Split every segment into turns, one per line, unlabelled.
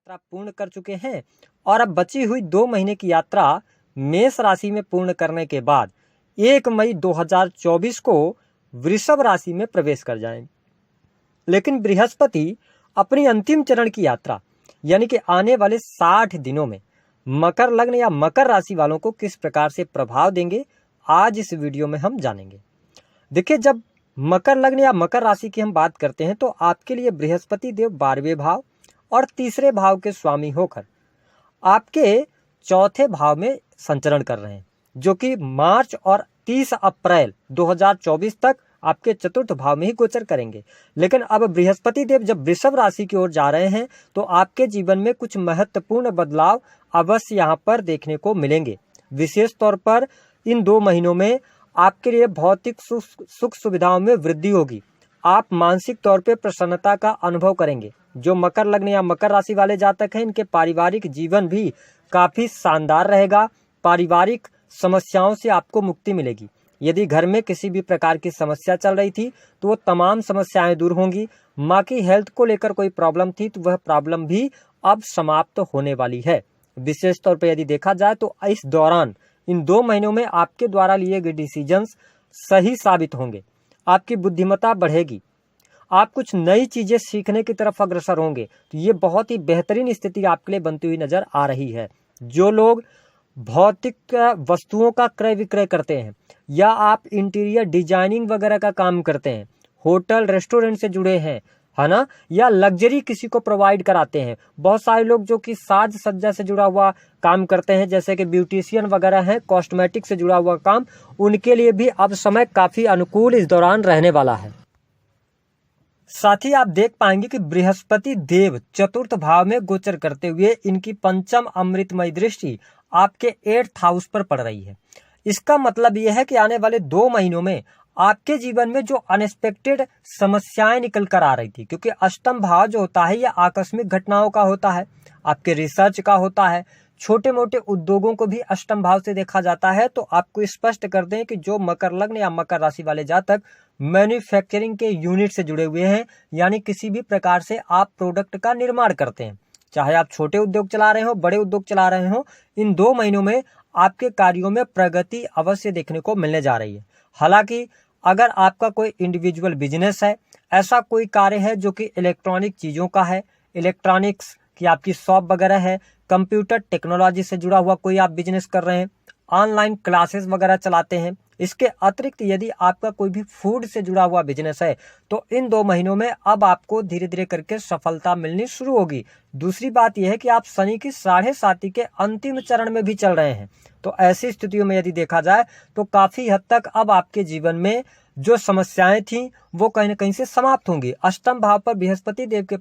यात्रा पूर्ण कर चुके हैं और अब बची हुई 2 महीने की यात्रा मेष राशि में पूर्ण करने के बाद 1 मई 2024 को वृषभ राशि में प्रवेश कर जाएंगे। लेकिन बृहस्पति अपनी अंतिम चरण की यात्रा यानी कि आने वाले 60 दिनों में मकर लग्न या मकर राशि वालों को किस प्रकार से प्रभाव देंगे, आज इस वीडियो में हम जानेंगे। देखिए, जब मकर लग्न या मकर राशि की हम बात करते हैं तो आपके लिए बृहस्पति देव 12वें भाव और तीसरे भाव के स्वामी होकर आपके चौथे भाव में संचरण कर रहे हैं, जो कि मार्च और 30 अप्रैल 2024 तक आपके चतुर्थ भाव में ही गोचर करेंगे। लेकिन अब बृहस्पति देव जब वृषभ राशि की ओर जा रहे हैं तो आपके जीवन में कुछ महत्वपूर्ण बदलाव अवश्य यहाँ पर देखने को मिलेंगे। विशेष तौर पर इन 2 महीनों में आपके लिए भौतिक सुख सुविधाओं में वृद्धि होगी। आप मानसिक तौर पे प्रसन्नता का अनुभव करेंगे। जो मकर लग्न या मकर राशि वाले जातक हैं, इनके पारिवारिक जीवन भी काफी शानदार रहेगा। पारिवारिक समस्याओं से आपको मुक्ति मिलेगी। यदि घर में किसी भी प्रकार की समस्या चल रही थी तो वो तमाम समस्याएं दूर होंगी। माँ की हेल्थ को लेकर कोई प्रॉब्लम थी तो वह प्रॉब्लम भी अब समाप्त होने वाली है। विशेष तौर पर यदि देखा जाए तो इस दौरान इन 2 महीनों में आपके द्वारा लिए गए डिसीजंस सही साबित होंगे। आपकी बुद्धिमत्ता बढ़ेगी। आप कुछ नई चीजें सीखने की तरफ अग्रसर होंगे। तो ये बहुत ही बेहतरीन स्थिति आपके लिए बनती हुई नजर आ रही है। जो लोग भौतिक वस्तुओं का क्रय विक्रय करते हैं या आप इंटीरियर डिजाइनिंग वगैरह का काम करते हैं, होटल रेस्टोरेंट से जुड़े हैं, है ना, या लग्जरी किसी को प्रोवाइड कराते हैं। बहुत सारे लोग जो कि साज सज्जा से जुड़ा हुआ काम करते हैं, जैसे कि ब्यूटिशियन वगैरह हैं, कॉस्मेटिक से जुड़ा हुआ काम, उनके लिए भी अब समय काफी अनुकूल इस दौरान रहने वाला है। साथ ही आप देख पाएंगे कि बृहस्पति देव चतुर्थ भाव में गोचर करते हुए इनकी पंचम अमृतमय दृष्टि आपके 8th हाउस पर पड़ रही है। इसका मतलब यह है कि आने वाले 2 महीनों में आपके जीवन में जो अनएक्सपेक्टेड समस्याएं निकल कर आ रही थी, क्योंकि अष्टम भाव जो होता है यह आकस्मिक घटनाओं का होता है, आपके रिसर्च का होता है, छोटे मोटे उद्योगों को भी अष्टम भाव से देखा जाता है। तो आपको स्पष्ट कर दें कि जो मकर लग्न या मकर राशि वाले जातक मैन्युफैक्चरिंग के यूनिट से जुड़े हुए हैं, यानी किसी भी प्रकार से आप प्रोडक्ट का निर्माण करते हैं, चाहे आप छोटे उद्योग चला रहे हो, बड़े उद्योग चला रहे हो, इन 2 महीनों में आपके कार्यों में प्रगति अवश्य देखने को मिलने जा रही है। हालांकि अगर आपका कोई इंडिविजुअल बिजनेस है, ऐसा कोई कार्य है जो कि इलेक्ट्रॉनिक चीजों का है, इलेक्ट्रॉनिक्स की आपकी शॉप वगैरह है, कंप्यूटर टेक्नोलॉजी से जुड़ा हुआ कोई आप बिजनेस कर रहे हैं, ऑनलाइन क्लासेस वगैरह चलाते हैं, इसके अतिरिक्त यदि आपका कोई भी फूड से जुड़ा हुआ बिजनेस है तो इन 2 महीनों में अब आपको धीरे धीरे करके सफलता मिलनी शुरू होगी। दूसरी बात यह है कि आप शनि की 7.5 के अंतिम चरण में भी चल रहे हैं। तो ऐसी स्थितियों में यदि देखा जाए तो काफी हद तक अब आपके जीवन में जो समस्याएं थी वो कहीं ना कहीं से समाप्त होंगी। अष्टम भाव पर बृहस्पति देव के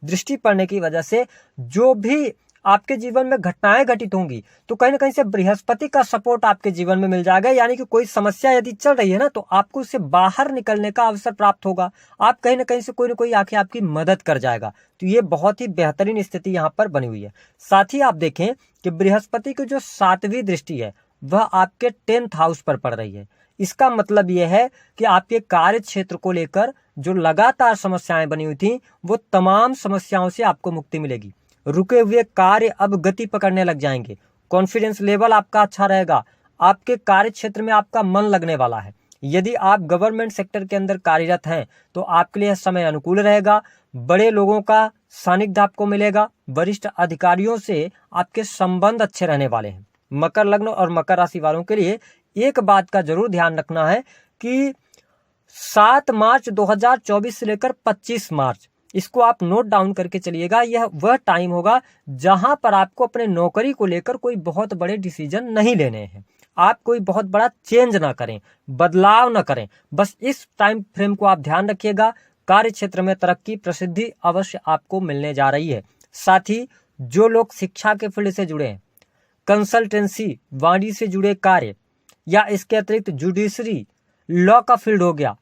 दृष्टि पड़ने की वजह से जो भी आपके जीवन में घटनाएं घटित होंगी तो कहीं ना कहीं से बृहस्पति का सपोर्ट आपके जीवन में मिल जाएगा। यानी कि कोई समस्या यदि चल रही है ना, तो आपको उससे बाहर निकलने का अवसर प्राप्त होगा। आप कहीं ना कहीं से कोई ना कोई आके आपकी मदद कर जाएगा। तो ये बहुत ही बेहतरीन स्थिति यहाँ पर बनी हुई है। साथ ही आप देखें कि बृहस्पति की जो 7वीं दृष्टि है वह आपके 10th हाउस पर पड़ रही है। इसका मतलब यह है कि आपके कार्य क्षेत्र को लेकर जो लगातार समस्याएं बनी हुई थी वो तमाम समस्याओं से आपको मुक्ति मिलेगी। रुके हुए कार्य अब गति पकड़ने लग जाएंगे। कॉन्फिडेंस लेवल आपका अच्छा रहेगा। आपके कार्य क्षेत्र में आपका मन लगने वाला है। यदि आप गवर्नमेंट सेक्टर के अंदर कार्यरत हैं तो आपके लिए समय अनुकूल रहेगा। बड़े लोगों का सानिध्य आपको मिलेगा। वरिष्ठ अधिकारियों से आपके संबंध अच्छे रहने वाले हैं। मकर लग्न और मकर राशि वालों के लिए एक बात का जरूर ध्यान रखना है कि 7 मार्च 2024 से लेकर 25 मार्च, इसको आप नोट डाउन करके चलिएगा। यह वह टाइम होगा जहां पर आपको अपने नौकरी को लेकर कोई बहुत बड़े डिसीजन नहीं लेने हैं। आप कोई बहुत बड़ा चेंज ना करें, बदलाव ना करें। बस इस टाइम फ्रेम को आप ध्यान रखिएगा। कार्य क्षेत्र में तरक्की प्रसिद्धि अवश्य आपको मिलने जा रही है। साथ ही जो लोग शिक्षा के फील्ड से जुड़े हैं, कंसल्टेंसी वाणी से जुड़े कार्य, या इसके अतिरिक्त जुडिशरी लॉ का फील्ड हो गया,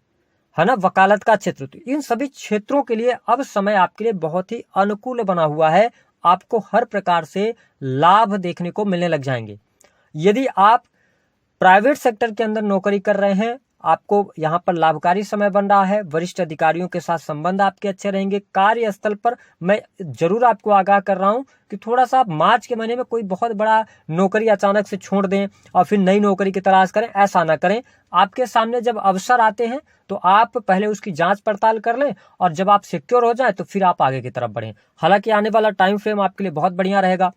है ना, वकालत का क्षेत्र, तो इन सभी क्षेत्रों के लिए अब समय आपके लिए बहुत ही अनुकूल बना हुआ है। आपको हर प्रकार से लाभ देखने को मिलने लग जाएंगे। यदि आप प्राइवेट सेक्टर के अंदर नौकरी कर रहे हैं, आपको यहाँ पर लाभकारी समय बन रहा है। वरिष्ठ अधिकारियों के साथ संबंध आपके अच्छे रहेंगे। कार्यस्थल पर मैं जरूर आपको आगाह कर रहा हूँ कि थोड़ा सा मार्च के महीने में कोई बहुत बड़ा नौकरी अचानक से छोड़ दें और फिर नई नौकरी की तलाश करें, ऐसा ना करें। आपके सामने जब अवसर आते हैं तो आप पहले उसकी जांच पड़ताल कर लें और जब आप सिक्योर हो जाए तो फिर आप आगे की तरफ बढ़ें। हालांकि आने वाला टाइम फ्रेम आपके लिए बहुत बढ़िया रहेगा।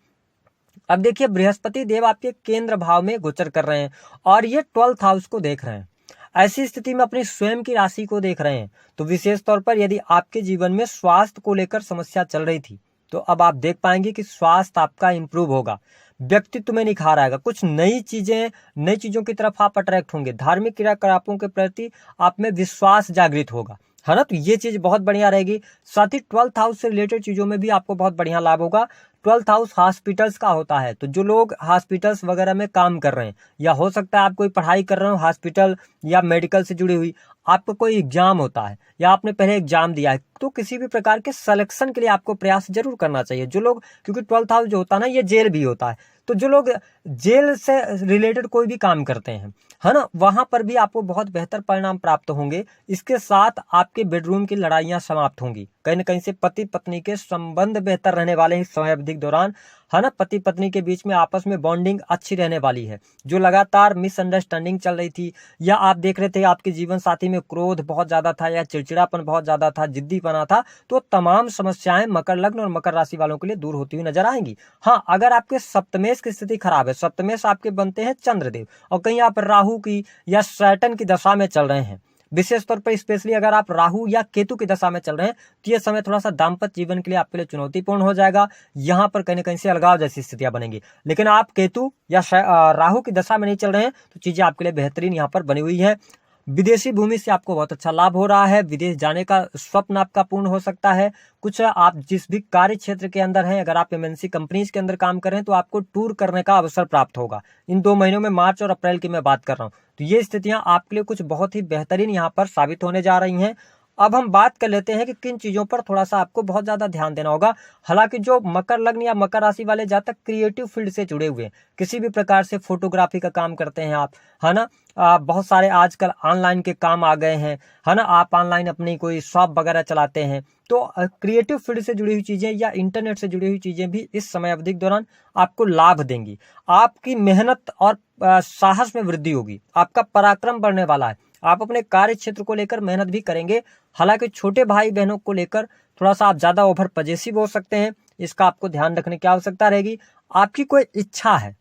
अब देखिए, बृहस्पति देव आपके केंद्र भाव में गोचर कर रहे हैं और ये 12th हाउस को देख रहे हैं। ऐसी स्थिति में अपनी स्वयं की राशि को देख रहे हैं। तो विशेष तौर पर यदि आपके जीवन में स्वास्थ्य को लेकर समस्या चल रही थी तो अब आप देख पाएंगे कि स्वास्थ्य आपका इंप्रूव होगा, व्यक्तित्व में निखार आएगा, कुछ नई चीजों की तरफ आप अट्रैक्ट होंगे, धार्मिक क्रियाकलापों के प्रति आप में विश्वास जागृत होगा, है ना। तो ये चीज बहुत बढ़िया रहेगी। साथ ही 12th हाउस से रिलेटेड चीजों में भी आपको बहुत बढ़िया लाभ होगा। 12th हाउस हॉस्पिटल्स का होता है, तो जो लोग हॉस्पिटल्स वगैरह में काम कर रहे हैं या हो सकता है आप कोई पढ़ाई कर रहे हो हॉस्पिटल या मेडिकल से जुड़ी हुई, आपको कोई एग्जाम होता है या आपने पहले एग्जाम दिया है, तो किसी भी प्रकार के सिलेक्शन के लिए आपको प्रयास जरूर करना चाहिए। जो लोग, क्योंकि 12th हाउस जो होता है ना, ये जेल भी होता है, तो जो लोग जेल से रिलेटेड कोई भी काम करते हैं, है ना, वहां पर भी आपको बहुत बेहतर परिणाम प्राप्त होंगे। इसके साथ आपके बेडरूम की लड़ाइयां समाप्त होंगी, कहीं न कहीं से पति पत्नी के संबंध बेहतर रहने वाले हैं इस समय अवधि के दौरान, है ना। पति पत्नी के बीच में आपस में बॉन्डिंग अच्छी रहने वाली है। जो लगातार मिसअंडरस्टैंडिंग चल रही थी या आप देख रहे थे आपके जीवन साथी में क्रोध बहुत ज्यादा था या चिड़चिड़ापन बहुत ज्यादा था, जिद्दीपना था, तो तमाम समस्याएं मकर लग्न और मकर राशि वालों के लिए दूर होती हुई नजर आएंगी। हाँ, अगर आपके सप्तमेश की स्थिति खराब है, सप्तमेश आपके बनते हैं चंद्रदेव, और कहीं आप राहु की या सैटर्न की दशा में चल रहे हैं, विशेष तौर पर स्पेशली अगर आप राहु या केतु की दशा में चल रहे हैं, तो ये समय थोड़ा सा दाम्पत्य जीवन के लिए आपके लिए चुनौतीपूर्ण हो जाएगा। यहाँ पर कहीं न कहीं से अलगाव जैसी स्थितियां बनेंगी। लेकिन आप केतु या राहु की दशा में नहीं चल रहे हैं तो चीजें आपके लिए बेहतरीन यहाँ पर बनी हुई है। विदेशी भूमि से आपको बहुत अच्छा लाभ हो रहा है। विदेश जाने का स्वप्न आपका पूर्ण हो सकता है। कुछ आप जिस भी कार्य क्षेत्र के अंदर हैं, अगर आप एमएनसी कंपनीज के अंदर काम कर रहे हैं तो आपको टूर करने का अवसर प्राप्त होगा इन 2 महीनों में, मार्च और अप्रैल की मैं बात कर रहा हूँ। तो ये स्थितियां आपके लिए कुछ बहुत ही बेहतरीन यहाँ पर साबित होने जा रही हैं। अब हम बात कर लेते हैं कि किन चीजों पर थोड़ा सा आपको बहुत ज्यादा ध्यान देना होगा। हालांकि जो मकर लग्न या मकर राशि वाले जातक क्रिएटिव फील्ड से जुड़े हुए हैं, किसी भी प्रकार से फोटोग्राफी का काम करते हैं आप, है ना, बहुत सारे आजकल ऑनलाइन के काम आ गए हैं, है ना, आप ऑनलाइन अपनी कोई शॉप वगैरह चलाते हैं, तो क्रिएटिव फील्ड से जुड़ी हुई चीजें या इंटरनेट से जुड़ी हुई चीजें भी इस समय अवधि के दौरान आपको लाभ देंगी। आपकी मेहनत और साहस में वृद्धि होगी, आपका पराक्रम बढ़ने वाला है, आप अपने कार्य क्षेत्र को लेकर मेहनत भी करेंगे। हालांकि छोटे भाई बहनों को लेकर थोड़ा सा आप ज्यादा ओवर पजेसिव हो सकते हैं, इसका आपको ध्यान रखने की आवश्यकता रहेगी। आपकी कोई इच्छा है,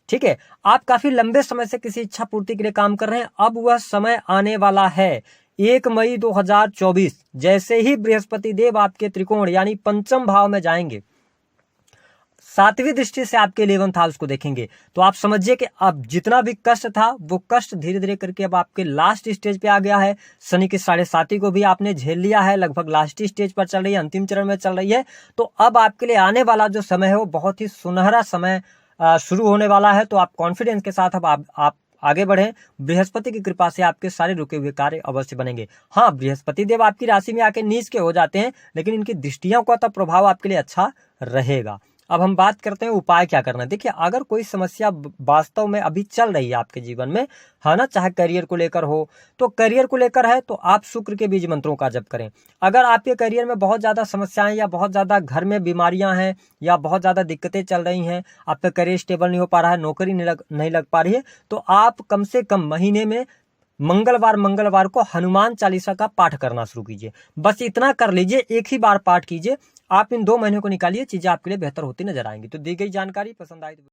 ठीक है, आप काफी लंबे समय से किसी इच्छा पूर्ति के लिए काम कर रहे हैं, अब वह समय आने वाला है। 1 मई 2024 जैसे ही बृहस्पति देव आपके त्रिकोण यानी पंचम भाव में जाएंगे, 7वीं दृष्टि से आपके 11th हाउस को देखेंगे, तो आप समझिए कि अब जितना भी कष्ट था वो कष्ट धीरे धीरे करके अब आपके लास्ट स्टेज पे आ गया है। शनि की 7.5 को भी आपने झेल लिया है, लगभग लास्ट स्टेज पर चल रही है, अंतिम चरण में चल रही है। तो अब आपके लिए आने वाला जो समय है वो बहुत ही सुनहरा समय शुरू होने वाला है। तो आप कॉन्फिडेंस के साथ अब आप आगे बढ़ें। बृहस्पति की कृपा से आपके सारे रुके हुए कार्य अवश्य बनेंगे। हाँ, बृहस्पति देव आपकी राशि में आके नीच के हो जाते हैं, लेकिन इनकी दृष्टियों का तो प्रभाव आपके लिए अच्छा रहेगा। अब हम बात करते हैं उपाय क्या करना है। देखिए, अगर कोई समस्या वास्तव में अभी चल रही है आपके जीवन में, है ना, चाहे करियर को लेकर हो, तो करियर को लेकर है तो आप शुक्र के बीज मंत्रों का जप करें। अगर आपके करियर में बहुत ज्यादा समस्याएं या बहुत ज्यादा घर में बीमारियां हैं या बहुत ज्यादा दिक्कतें चल रही हैं, आपका करियर स्टेबल नहीं हो पा रहा है, नौकरी नहीं लग पा रही है, तो आप कम से कम महीने में मंगलवार को हनुमान चालीसा का पाठ करना शुरू कीजिए। बस इतना कर लीजिए, एक ही बार पाठ कीजिए, आप इन 2 महीनों को निकालिए, चीजें आपके लिए बेहतर होती नजर आएंगी। तो दी गई जानकारी पसंद आई तो